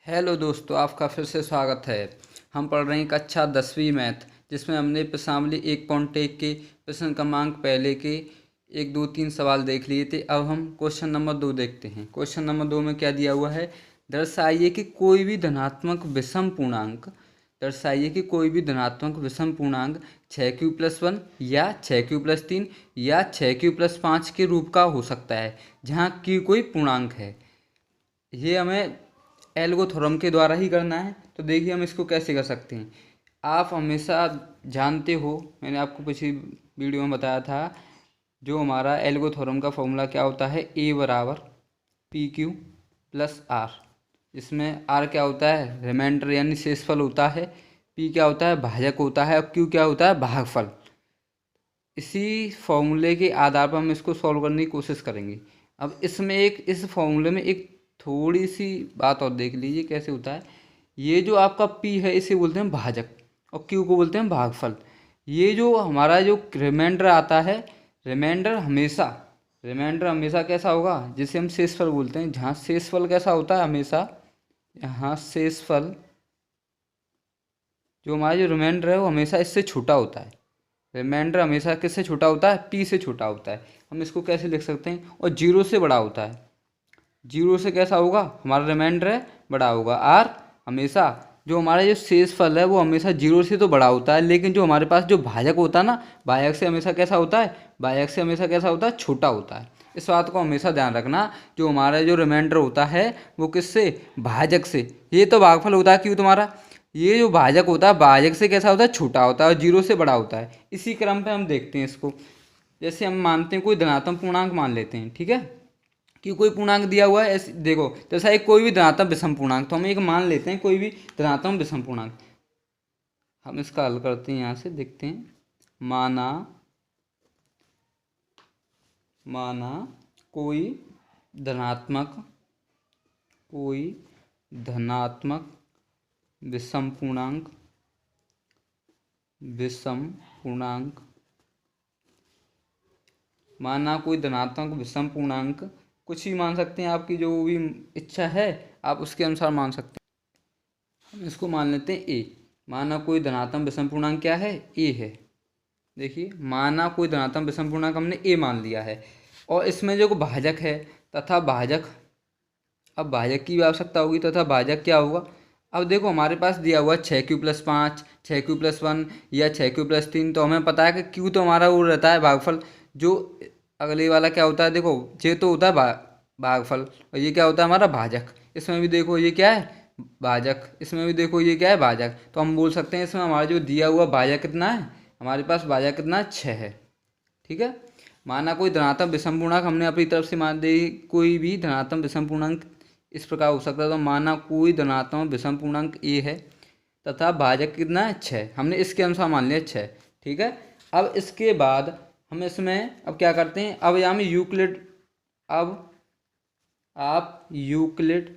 Hello दोस्तों, आपका फिर से स्वागत है। हम पढ़ रहे हैं कक्षा 10वीं मैथ, जिसमें हमने प्रश्नावली 1.1 के प्रश्न क्रमांक पहले के 1 2 3 सवाल देख लिए थे। अब हम क्वेश्चन नंबर 2 देखते हैं। क्वेश्चन नंबर 2 में क्या दिया हुआ है? दर्शाइए कि कोई भी धनात्मक विषम पूर्णांक दर्शाइए कि कोई भी धनात्मक विषम पूर्णांक 6q+1 या 6q+3 या 6q+5 के रूप का हो सकता है, जहाँ q कोई पूर्णांक है। ये हमें एल्गो थ्योरम के द्वारा ही करना है। तो देखिए हम इसको कैसे कर सकते हैं। आप हमेशा जानते हो, मैंने आपको पिछली वीडियो में बताया था, जो हमारा एल्गो थ्योरम का फॉर्मूला क्या होता है, ए बराबर पी क्यू प्लस आर। इसमें आर क्या होता है, रिमाइंडर यानी शेषफल होता है, पी क्या होता है, भाजक होता है, और क्यू क्या होता है, भागफल। इसी फॉर्मूले के आधार पर हम इसको सॉल्व करने की कोशिश करेंगे। अब इस फॉर्मूले में एक थोड़ी सी बात और देख लीजिए कैसे होता है। ये जो आपका पी है इसे बोलते हैं भाजक, और क्यू को बोलते हैं भागफल। ये जो हमारा जो रिमाइंडर आता है, रिमाइंडर हमेशा कैसा होगा, जिसे हम शेषफल बोलते हैं। जहाँ शेषफल कैसा होता है हमेशा, यहाँ शेषफल जो हमारा जो रिमाइंडर है वो हमेशा इससे छोटा होता है। रिमाइंडर हमेशा किससे छोटा होता है, पी से छोटा होता है। हम इसको कैसे लिख सकते हैं, और जीरो से बड़ा होता है। जीरो से कैसा होगा, हमारा रिमाइंडर है बड़ा होगा। आर हमेशा जो हमारा जो शेषफल है वो हमेशा जीरो से तो बड़ा होता है, लेकिन जो हमारे पास जो भाजक होता है ना, भाजक से हमेशा कैसा होता है, भाजक से हमेशा कैसा होता है, छोटा होता है। इस बात को हमेशा ध्यान रखना। जो हमारा जो रिमाइंडर होता है वो किससे, भाजक से। ये तो भागफल होता है क्यों तुम्हारा, ये जो भाजक होता है भाजक से कैसा होता है, छोटा होता है, और जीरो से बड़ा होता है। इसी क्रम पे हम देखते हैं इसको। जैसे हम मानते हैं कोई धनात्मक पूर्णांक मान लेते हैं, ठीक है, कि कोई पूर्णांक दिया हुआ है। ऐसे देखो, जैसा एक कोई भी धनात्मक विषम पूर्णांक, तो हम एक मान लेते हैं कोई भी धनात्मक विषम पूर्णांक। हम इसका हल करते हैं, यहाँ से देखते हैं। माना माना कोई धनात्मक कोई धनात्मक विषम पूर्णांक विषम पूर्णांक माना कोई धनात्मक विषम पूर्णांक, कुछ भी मान सकते हैं, आपकी जो भी इच्छा है आप उसके अनुसार मान सकते हैं। हम इसको मान लेते हैं ए। माना कोई धनात्मक विषम पूर्णांक क्या है, ए है। देखिए, माना कोई धनात्मक विषम पूर्णांक हमने ए मान लिया है, और इसमें जो भाजक है तथा भाजक, अब भाजक की भी आवश्यकता होगी तथा भाजक क्या होगा। अब देखो हमारे पास दिया हुआ 6q+5, 6q+1 या 6q+3, तो हमें पता है कि क्यू तो हमारा वो रहता है भागफल। जो अगले वाला क्या होता है, देखो ये तो होता है भागफल, और ये क्या होता है हमारा भाजक। इसमें भी देखो ये क्या है, भाजक। इसमें भी देखो ये क्या है, भाजक। तो हम बोल सकते हैं इसमें हमारा जो दिया हुआ भाजक कितना है, हमारे पास भाजक कितना है, 6 है। ठीक है। माना कोई धनात्मक विषम पूर्णांक, हमने अपनी तरफ से मान दे कोई भी धनात्मक विषम पूर्णांक इस प्रकार हो सकता है। तो माना कोई धनात्मक विषम पूर्णांक ए है तथा भाजक कितना है, 6। हमने इसके अनुसार मान लिया 6। ठीक है। अब इसके बाद हम इसमें अब क्या करते हैं, अब यहाँ में यूक्लिड, अब आप यूक्लिड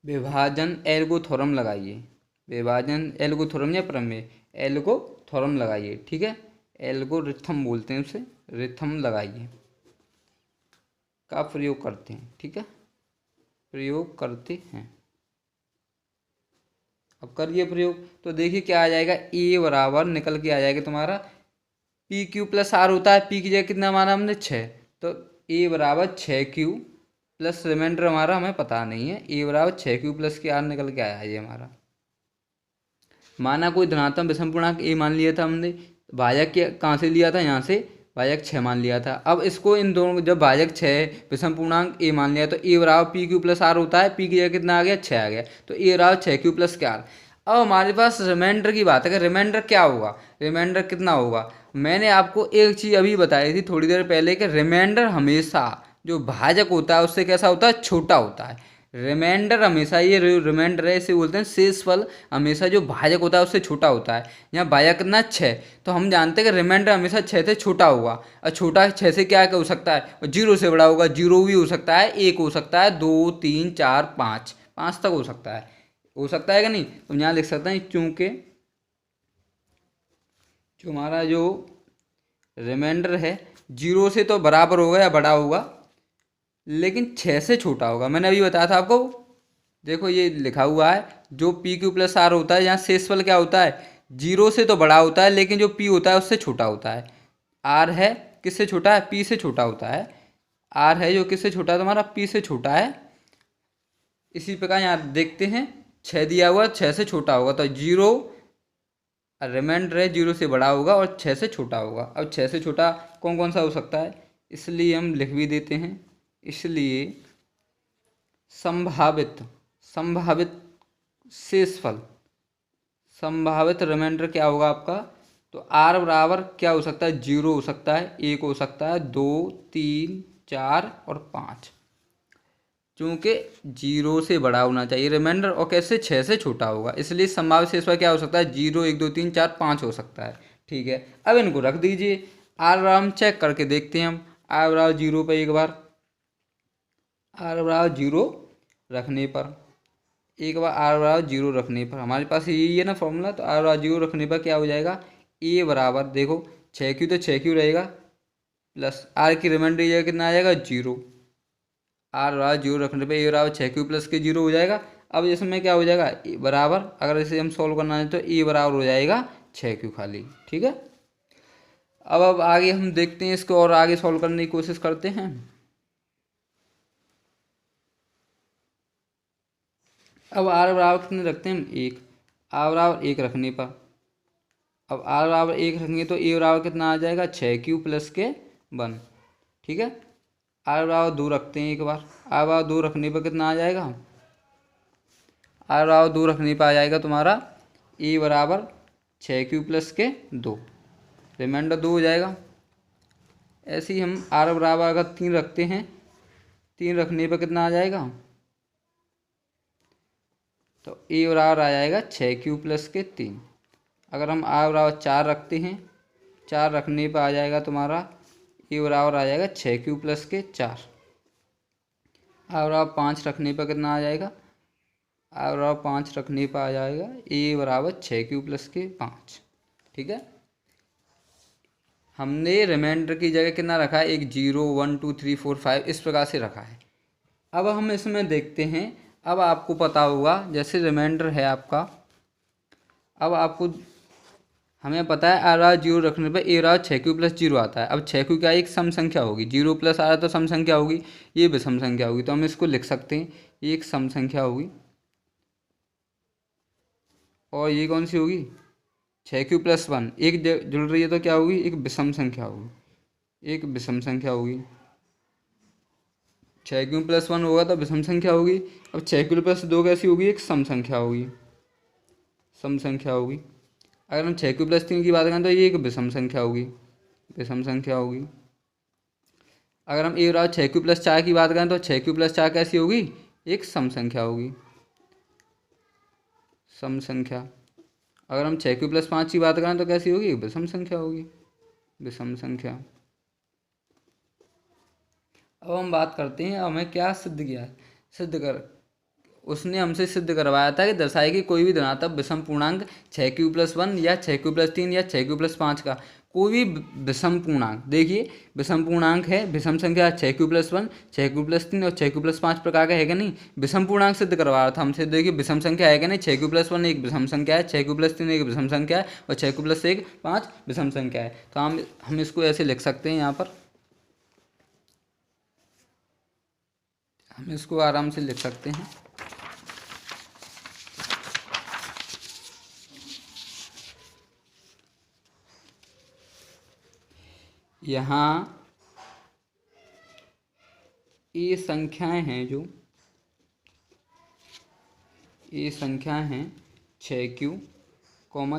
विभाजन एल्गो थ्योरम लगाइए। विभाजन एल्गो थ्योरम या प्रमेय एल्गो थ्योरम लगाइए। ठीक है, एल्गोरिथम बोलते हैं उसे, रिथम लगाइए का प्रयोग करते हैं। ठीक है, प्रयोग करते हैं। अब करिए प्रयोग, तो देखिए क्या आ जाएगा, ए बराबर निकल के आ जाएगा तुम्हारा पी क्यू प्लस आर होता है। पी की जगह कितना माना हमने, 6। तो ए बराबर 6q प्लस रिमाइंडर हमारा हमें पता नहीं है, ए बराबर 6q प्लस के आर निकल के आया है ये हमारा। माना कोई धनात्मक विषम पूर्णांक ए मान लिया था हमने, भाजक के कहाँ से लिया था, यहाँ से भाजक 6 मान लिया था। अब इसको इन दोनों, जब भाजक 6 विषम पूर्णांक ए मान लिया, तो ए बराबर पी क्यू प्लस आर होता है। पी की जगह कितना आ गया, 6 आ गया, तो ए बराबर 6q प्लस के आर। अब हमारे पास रिमाइंडर की बात है कि रिमाइंडर क्या होगा, रिमाइंडर कितना होगा। मैंने आपको एक चीज़ अभी बताई थी थोड़ी देर पहले कि रिमाइंडर हमेशा जो भाजक होता है उससे कैसा होता है, छोटा होता है। रिमाइंडर हमेशा, ये रिमाइंडर है, इसे बोलते हैं शेषफल, हमेशा जो भाजक होता है उससे छोटा होता है। यहाँ भाजक कितना, 6। तो हम जानते हैं कि रिमाइंडर हमेशा 6 से छोटा होगा, और छोटा 6 से क्या हो सकता है, और जीरो से बड़ा होगा। जीरो भी हो सकता है, 1 हो सकता है, 2 3 4 5, 5 तक हो सकता है कि नहीं। तो यहाँ लिख सकते हैं चूंकि जो हमारा जो रिमाइंडर है जीरो से तो बराबर होगा या बड़ा होगा, लेकिन 6 से छोटा होगा। मैंने अभी बताया था आपको, देखो ये लिखा हुआ है, जो पी क्यू प्लस आर होता है, यहाँ शेषफल क्या होता है, जीरो से तो बड़ा होता है, लेकिन जो पी होता है उससे छोटा होता है। आर है, किससे छोटा है, पी से छोटा होता है। आर है जो किससे छोटा है, तुम्हारा पी से छोटा है। इसी प्रकार यहाँ देखते हैं, 6 दिया हुआ, 6 से छोटा होगा, तो जीरो रिमाइंडर है, जीरो से बड़ा होगा और 6 से छोटा होगा। अब 6 से छोटा कौन कौन सा हो सकता है, इसलिए हम लिख भी देते हैं। इसलिए संभावित संभावित शेषफल, संभावित रिमाइंडर क्या होगा आपका, तो आर बराबर क्या हो सकता है, जीरो हो सकता है, एक हो सकता है, दो, तीन, चार और पाँच। चूंकि जीरो से बड़ा होना चाहिए रिमाइंडर और कैसे 6 से छोटा होगा, इसलिए संभावित शेषफल क्या हो सकता है, जीरो, एक, दो, तीन, चार, पाँच हो सकता है। ठीक है, अब इनको रख दीजिए। आर बराबर हम चेक करके देखते हैं, हम आर बराबर जीरो पर एक बार, आर बराबर जीरो रखने पर, एक बार आर बराबर जीरो रखने पर, हमारे पास यही है ना फॉर्मूला, तो आर बराबर जीरो रखने पर क्या हो जाएगा, ए बराबर देखो 6Q तो 6Q रहेगा, प्लस आर की रिमाइंडर जगह कितना आ जाएगा, जीरो। आर बराबर जीरो रखने पर ए बराबर 6Q प्लस के जीरो हो जाएगा। अब इसमें क्या हो जाएगा, ए बराबर, अगर इसे हम सॉल्व करना है तो ए बराबर हो जाएगा 6Q खाली। ठीक है, अब आगे हम देखते हैं इसको और आगे सॉल्व करने की कोशिश करते हैं। अब आर बराबर कितने रखते हैं हम, एक। आर बराबर एक रखने पर, अब आर बराबर एक रखेंगे तो ए बराबर कितना आ जाएगा, 6Q प्लस के 1। ठीक है, आर बराबर दो रखते हैं एक बार, आर बराबर दो रखने पर कितना आ जाएगा, आर बराबर दो रखने पर आ जाएगा तुम्हारा ए बराबर 6Q प्लस के 2, रिमाइंडर दो हो जाएगा। ऐसे ही हम आर बराबर अगर तीन रखते हैं, तीन रखने पर कितना आ जाएगा, तो ए बराबर आ जाएगा 6Q प्लस के 3। अगर हम आर बराबर चार रखते हैं, चार रखने पर आ जाएगा तुम्हारा ए बराबर आ जाएगा 6Q प्लस के 4। आर बराबर पाँच रखने पर कितना आ जाएगा, आर बराबर पाँच रखने पर आ जाएगा ए बराबर 6Q प्लस के 5। ठीक है, हमने रिमाइंडर की जगह कितना रखा है, एक जीरो, 1 2 3 4 5 इस प्रकार से रखा है। अब हम इसमें देखते हैं, अब आपको पता होगा जैसे रिमाइंडर है आपका, अब आपको, हमें पता है आर आर जीरो रखने पर A R 6Q plus zero आता है। अब 6Q क्या एक सम संख्या होगी, जीरो प्लस आ रहा तो सम संख्या होगी, ये भी सम संख्या होगी, तो हम इसको लिख सकते हैं, ये एक सम संख्या होगी। और ये कौन सी होगी, 6Q प्लस 1 एक जुड़ रही है तो क्या होगी, एक विषम संख्या होगी, एक विषम संख्या होगी। 6Q प्लस 1 होगा तो विषम संख्या होगी। अब 6Q प्लस 2 कैसी होगी, एक सम संख्या होगी, सम संख्या होगी। अगर हम 6Q प्लस 3 की बात करें तो ये एक विषम संख्या होगी, विषम संख्या होगी। अगर हम ए बराबर 6Q प्लस 4 की बात करें तो 6Q प्लस 4 कैसी होगी, एक सम संख्या होगी, सम संख्या। अगर हम 6Q प्लस 5 की बात करें तो कैसी होगी, विषम संख्या होगी, विषम संख्या। अब हम बात करते हैं, हमें क्या सिद्ध किया है, सिद्ध कर, उसने हमसे सिद्ध करवाया था कि दर्शाए कि कोई भी धनात्मक विषम पूर्णांक 6Q प्लस 1 या 6Q प्लस 3 या 6Q प्लस 5 का कोई भी विषम पूर्णांक, देखिए विषम पूर्णांक है, विषम संख्या 6Q प्लस 1, 6Q प्लस 3 और 6Q प्लस 5 प्रकार का है कि नहीं, विषम पूर्णांक सिद्ध करवा रहा था हमसे। देखिए विषम संख्या है कि नहीं, 6Q प्लस 1 एक विषम संख्या है, 6Q प्लस 3 एक विषम संख्या है और 6Q प्लस 1 5 विषम संख्या है। तो हम इसको ऐसे लिख सकते हैं, यहाँ पर हम इसको आराम से लिख सकते हैं। यहाँ ये संख्याएं हैं, जो ये संख्याएं हैं 6Q,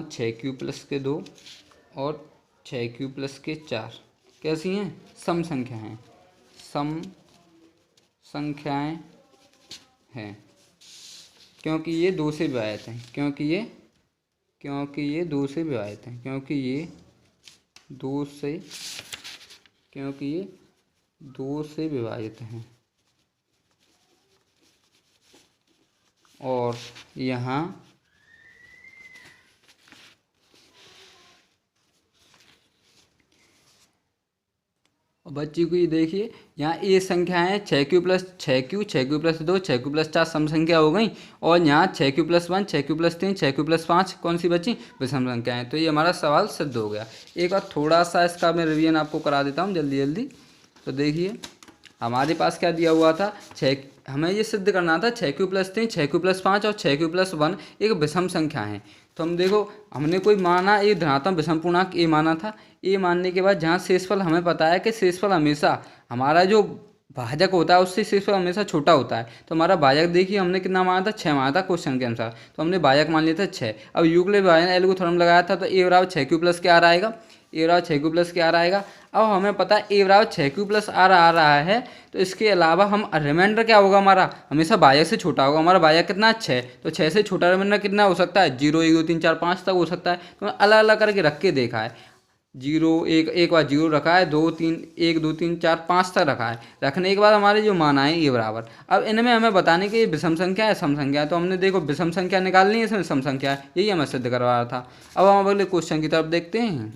6Q प्लस के 2 और 6Q प्लस के 4, कैसी हैं, सम संख्या हैं, सम संख्याएं हैं, क्योंकि ये दो से विभाजित हैं, क्योंकि ये दो से विभाजित हैं, क्योंकि ये दो से विभाजित हैं। और यहाँ बच्ची को ये देखिए, यहाँ ये संख्याएँ 6q+6q, 6q+2, 6q+4 सम संख्या हो गई, और यहाँ 6q+1, 6q+3, 6q+5 कौन सी बची, विषम संख्याएँ। तो ये हमारा सवाल सिद्ध हो गया। एक बार थोड़ा सा इसका मैं रिवीजन आपको करा देता हूँ जल्दी जल्दी। तो देखिए हमारे पास क्या दिया हुआ था, हमें ये सिद्ध करना था 6q+3, 6q+5 और 6q+1 एक विषम संख्या है। तो हम देखो, हमने कोई माना एक धनात्मक विषम पूर्णांक ए माना था। ए मानने के बाद जहाँ शेषफल हमें पता है कि शेषफल हमेशा हमारा जो भाजक होता है उससे शेषफल हमेशा छोटा होता है। तो हमारा भाजक देखिए हमने कितना माना था, 6 माना था क्वेश्चन के अनुसार। तो हमने भाजक मान लिया था 6। अब यूक्लिड विभाजन एल को थ्योरम लगाया था, तो ए बराबर 6q+क्या आएगा, ए बराबर 6q+क्या आएगा। अब हमें पता है ए बराबर 6q+ आ रहा है, तो इसके अलावा हम रिमाइंडर क्या होगा हमारा, हमेशा भाजक से छोटा होगा। हमारा भाजक कितना 6, तो 6 से छोटा रिमाइंडर कितना हो सकता है, 0, 1, 2, 3, 4, 5 तक हो सकता है। तो अलग अलग करके रख के देखा है, 0, एक बार 0 रखा है, 2, 3, 1, 2, 3, 4, 5 तक रखा है। रखने के बाद हमारे जो माना है ये बराबर, अब इनमें हमें बताने की विषम संख्या है सम संख्या है। तो हमने देखो विषम संख्या निकालनी है, इसमें सम संख्या है, यही हमें सिद्ध करवा रहा था। अब हम अगले क्वेश्चन की तरफ देखते हैं।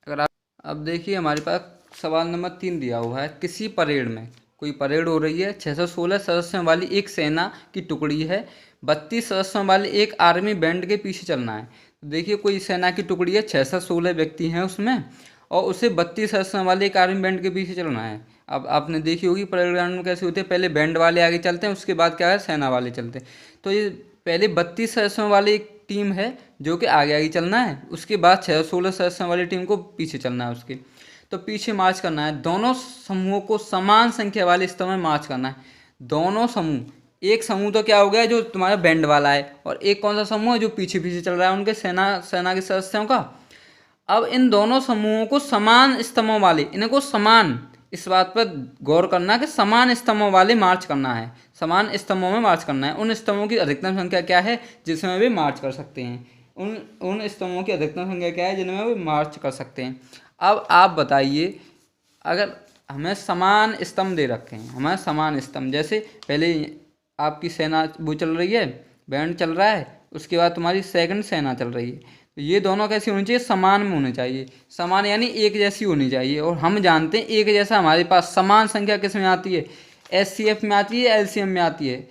अगर आप अब देखिए हमारे पास सवाल नंबर 3 दिया हुआ है, किसी परेड में, कोई परेड हो रही है, 616 सदस्यों वाली एक सेना की टुकड़ी है, 32 सदस्यों वाले एक आर्मी बैंड के पीछे चलना है। तो देखिए कोई सेना की टुकड़ी है, 616 व्यक्ति हैं उसमें, और उसे 32 सदस्यों वाले एक आर्मी बैंड के पीछे चलना है। अब आपने देखी होगी परेड ग्राउंड में कैसे होते हैं, पहले बैंड वाले आगे चलते हैं, उसके बाद क्या है, सेना वाले चलते हैं। तो ये पहले 32 सदस्यों वाली एक टीम है जो कि आगे आगे चलना है, उसके बाद 616 सदस्यों वाली टीम को पीछे चलना है उसके। तो पीछे मार्च करना है, दोनों समूहों को समान संख्या वाले स्तंभ में मार्च करना है। दोनों समूह, एक समूह तो क्या हो गया जो तुम्हारा बैंड वाला है, और एक कौन सा समूह है जो पीछे पीछे चल रहा है उनके सेना के सदस्यों का। अब इन दोनों समूहों को समान स्तंभों वाले, इनको समान, इस बात पर गौर करना कि समान स्तंभों वाले मार्च करना है, समान स्तंभों में मार्च करना है। उन स्तंभों की अधिकतम संख्या क्या है जिसमें वे मार्च कर सकते हैं, उन स्तंभों की अधिकतम संख्या क्या है जिनमें वे मार्च कर सकते हैं। अब आप बताइए, अगर हमें समान स्तंभ दे रखे हैं, हमें समान स्तंभ, जैसे पहले आपकी सेना वो चल रही है, बैंड चल रहा है, उसके बाद तुम्हारी सेकंड सेना चल रही है, तो ये दोनों कैसी होनी चाहिए, समान में होने चाहिए। समान यानी एक जैसी होनी चाहिए। और हम जानते हैं एक जैसा हमारे पास समान संख्या किस में आती है, एचसीएफ में आती है, एलसीएम में आती है।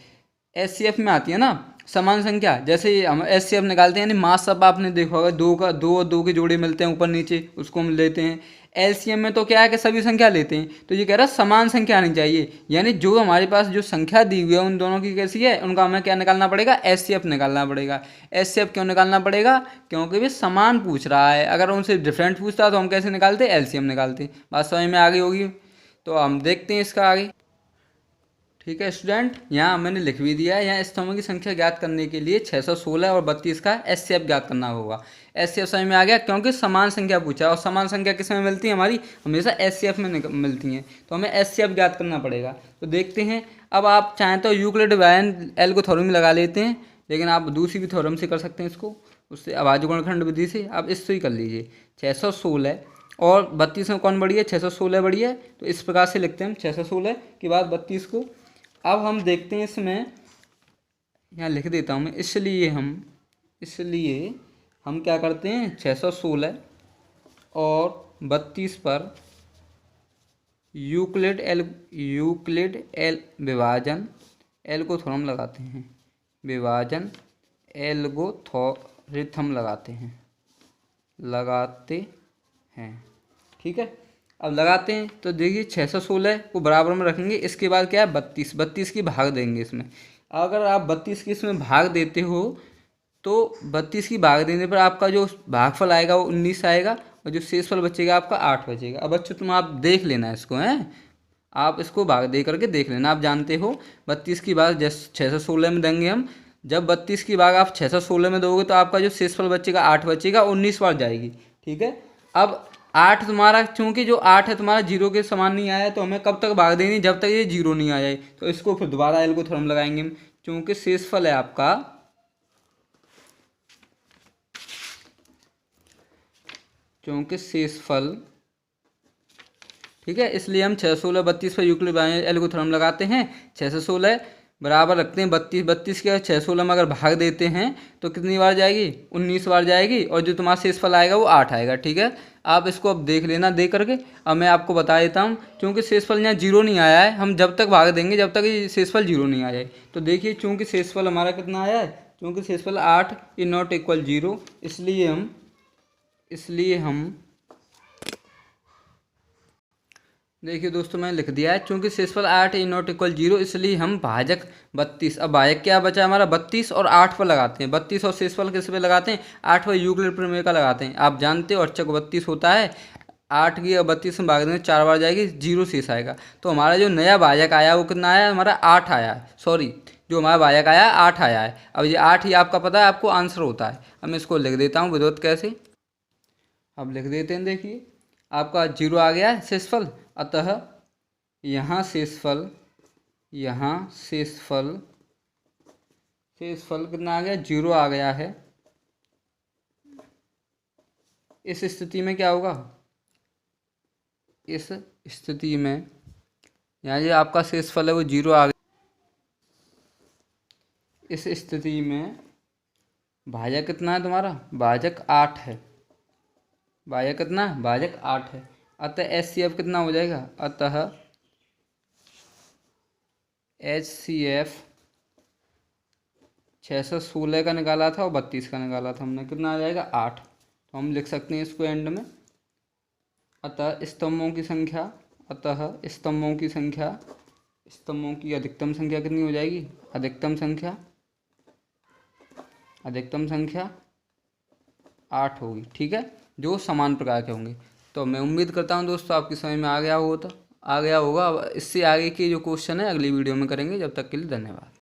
एचसीएफ में आती है ना समान संख्या, जैसे हम एचसीएफ निकालते हैं यानी मास, सब आपने देखा होगा, दो और दो के जोड़े मिलते हैं ऊपर नीचे, उसको हम लेते हैं। एलसीएम में तो क्या है कि सभी संख्या लेते हैं। तो ये कह रहा है समान संख्या आनी चाहिए, यानी जो हमारे पास जो संख्या दी हुई है उन दोनों की कैसी है, उनका हमें क्या निकालना पड़ेगा, एचसीएफ निकालना पड़ेगा। एचसीएफ क्यों निकालना पड़ेगा, क्योंकि वे समान पूछ रहा है। अगर उनसे डिफरेंट पूछता तो हम कैसे निकालते, एलसीएम निकालते। बात समझ में आ गई होगी। तो हम देखते हैं इसका आगे। ठीक है स्टूडेंट, यहाँ मैंने लिख भी दिया है, यहाँ स्तंभों की संख्या ज्ञात करने के लिए 616 और 32 का एचसीएफ ज्ञात करना होगा। एचसीएफ समझ में आ गया, क्योंकि समान संख्या पूछा है, और समान संख्या किस में मिलती है, हमारी हमेशा एचसीएफ में मिलती हैं, तो हमें एचसीएफ ज्ञात करना पड़ेगा। तो देखते हैं। अब आप चाहें तो यूक्लिड विभाजन एल को थ्योरम में लगा लेते हैं, लेकिन आप दूसरी भी थ्योरम से कर सकते हैं इसको, उससे अभाज्य गुणनखंड विधि से आप इससे ही कर लीजिए। 616 और 32 में कौन बड़ी है, 616 बड़ी है, तो इस प्रकार से लिखते हैं हम 616 के बाद 32 को। अब हम देखते हैं इसमें, यहाँ लिख देता हूँ मैं, इसलिए हम क्या करते हैं, 616 और 32 पर यूक्लिड एल विभाजन एल को थ्योरम लगाते हैं, विभाजन एल्गोरिथम लगाते हैं। ठीक है, अब लगाते हैं। तो देखिए 616 को बराबर में रखेंगे, इसके बाद क्या है 32 की भाग देंगे इसमें। अगर आप 32 की इसमें भाग देते हो तो 32 की भाग देने पर आपका जो भागफल आएगा वो 19 आएगा, और जो शेषफल बचेगा आपका 8 बचेगा। अब बच्चों तुम आप देख लेना इसको, हैं आप इसको भाग दे करके देख लेना। आप जानते हो 32 की भाग जैसे 616 में देंगे हम, जब 32 की भाग आप 616 में दोगे तो आपका जो शेषफल बचेगा 8 बचेगा, 19 बार जाएगी। ठीक है, अब 8 तुम्हारा, चूंकि जो 8 है तुम्हारा 0 के समान नहीं आया, तो हमें कब तक भाग देनी, जब तक ये 0 नहीं आ जाए। तो इसको फिर दोबारा एल को थ्योरम लगाएंगे हम, चूंकि शेषफल है आपका, ठीक है, इसलिए हम 616 32 पर यूक्लिड विभाजन एल को थ्योरम लगाते हैं। 616 बराबर रखते हैं 32, 32 के 6 16 में अगर भाग देते हैं तो कितनी बार जाएगी, 19 बार जाएगी, और जो तुम्हारा शेषफल आएगा वो 8 आएगा। ठीक है, आप इसको अब देख लेना दे करके। अब मैं आपको बता देता हूँ, क्योंकि शेषफल यहाँ जीरो नहीं आया है, हम जब तक भाग देंगे जब तक ये शेषफल जीरो नहीं आ जाए। तो देखिए, चूँकि शेषफल हमारा कितना आया है, क्योंकि शेषफल 8 इज नॉट इक्वल 0, इसलिए हम देखिए दोस्तों, मैंने लिख दिया है, चूंकि शेषफल 8 इज नॉट इक्वल 0, इसलिए हम भाजक 32। अब भाजक क्या बचा हमारा, 32 और 8 पर लगाते हैं। 32 और शेषफल किस पे लगाते हैं, 8 पर यूक्लिड प्रमेय का लगाते हैं। आप जानते हो अरचक 32 होता है, 8 की 32 में भाग देंगे 4 बार जाएगी, 0 शेष आएगा। तो हमारा जो नया भाजक आया वो कितना आया, हमारा 8 आया है। सॉरी, जो हमारा भाजक आया 8 आया है। अब ये 8 ही आपका पता है, आपको आंसर होता है। अब मैं इसको लिख देता हूँ विरोध कैसे, अब लिख देते हैं। देखिए, आपका 0 आ गया है शेषफल, अतः यहाँ शेषफल कितना आ गया, 0 आ गया है। इस स्थिति में क्या होगा, इस स्थिति में यहाँ जो आपका शेषफल है वो 0 आ गया। इस स्थिति में भाजक कितना है तुम्हारा, भाजक 8 है। भाजक कितना है, भाजक 8 है। अतः HCF कितना हो जाएगा, अतः HCF 616 का निकाला था और 32 का निकाला था हमने, कितना आ जाएगा 8। तो हम लिख सकते हैं इसको एंड में, अतः स्तंभों की अधिकतम संख्या कितनी हो जाएगी, अधिकतम संख्या 8 होगी। ठीक है, जो समान प्रकार के होंगे। तो मैं उम्मीद करता हूँ दोस्तों आपकी समझ में आ गया होगा। अब इससे आगे की जो क्वेश्चन है अगली वीडियो में करेंगे। जब तक के लिए धन्यवाद।